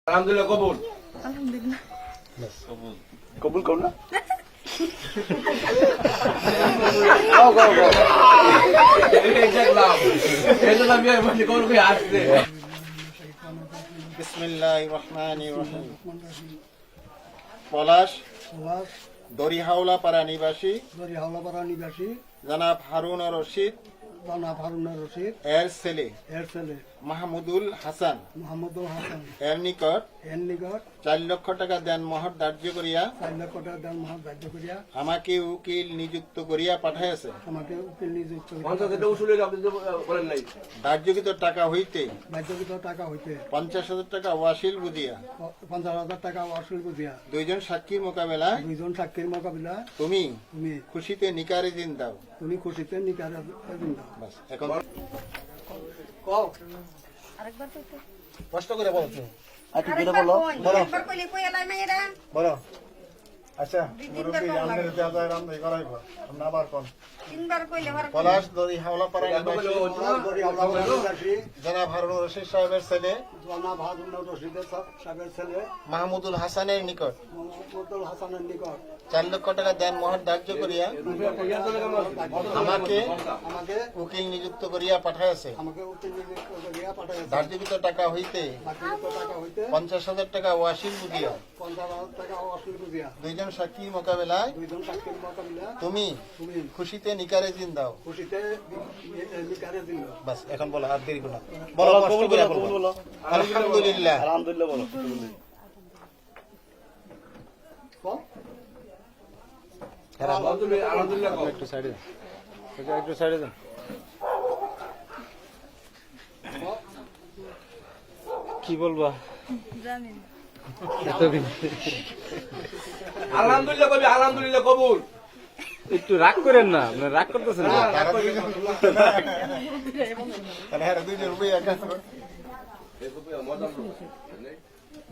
আলহামদুলিল্লাহ কবুল। আলহামদুলিল্লাহ কবুল কবুল করো না বিসমিল্লাহির রাহমানির রাহিম। পলাশ দড়িহাওলা পাড়া নিবাসী জনাব হারুন রশিদ এর ছেলে মাহমুদুল হাসান এর নিকট 4 লক্ষ টাকা দেন মোহর ধার্য করিয়া আমাকে উকিল নিযুক্ত করিয়া পাঠাইয়াছে। ধার্যকৃত টাকা হইতে 50,000 টাকা ওয়াসিল বুঝিয়া 50,000 বুঝিয়া 2 জন সাক্ষীর মোকাবেলায় তুমি খুশিতে নিকারে দিন দাও। তুমি খুশিতে নিকারে দিন দাও। বাস এখন আরেকবার কইতে কষ্ট করে বলো তুমি আরেকবার একবার কইলে কই এলাই না এরা বলো আচ্ছা মুরব্বি আমাদের দাদা রান্না করাইবো আমরা আবার কোন তিনবার কইলে আর পলাশ দড়িহাওলা পাড়া নিবাসী জনাব হারুন রশিদ সাহেবের ছেলে মাহমুদুল হাসানের নিকট হাসানের নিকট 4 লক্ষ টাকা দেন মোহর ধার্য করিয়া আমাকে উকিল নিযুক্ত করিয়া পাঠাইয়াছে। ধার্যকৃত টাকা হইতে 50,000 টাকা ওয়াসিল বুঝিয়া 2 জন সাক্ষীর মোকাবেলায় তুমি খুশিতে নিকারে দিন দাও। বাস এখন বলো আর দেরি করো না, বলো কষ্ট করে বলো। আলহামদুলিল্লাহ আলহামদুলিল্লাহ বলো একটু সাইডে একটু সাইডে দেন। কি বলবা জানি না আলহামদুলিল্লাহ কবি আলহামদুলিল্লাহ কবুল। একটু রাগ করেন না, আপনার রাগ করতেছেন না।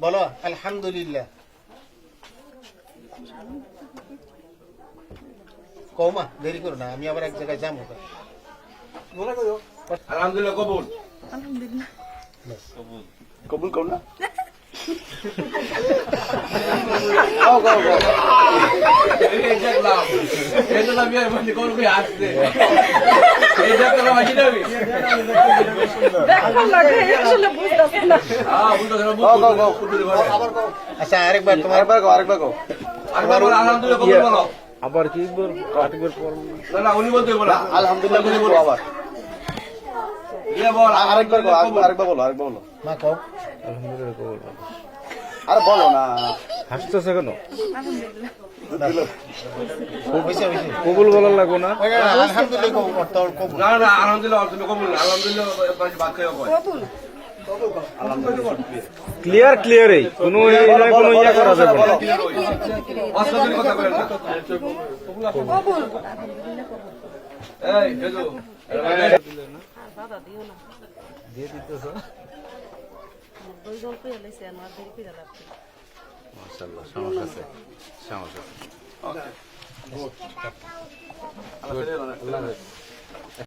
বলো আলহামদুলিল্লাহ। কৌমা দেরি করো না, আমি আবার এক জায়গায় যাবো। আলহামদুলিল্লাহ কবুল। আলহামদুলিল্লাহ কবুল কবুল করো না আচ্ছা আরেকবার তোমার আরেকবার কও আলহামদুলিল্লাহ কবুল বলো। আবার কি আরেকবার পর না উনি বলতে বলো আলহামদুলিল্লাহ বলো আবার আরেকবার কও আরেকবার বলো মা কও আলহামদুলিল্লাহ কবুল। আরে বলো না, হাসতেছে কেন? আলহামদুলিল্লাহ কবুল বলার লাগবো না। আলহামদুলিল্লাহ তোর কবুল। না না আলহামদুলিল্লাহ কবুল আলহামদুলিল্লাহ বাচ্চা কয় ক্লিয়ারই কোনো কোনো ইয়া করা যাবে না। অসুবিধার কথা বলেন না। কবুল এই যেজু দাদা দিও না দিয়ে দিতেছো দুইজন কইয়া লইছে আমার দেরি কইরা লাগছে মাশাআল্লাহ। সমস্যা আছে আল্লাহ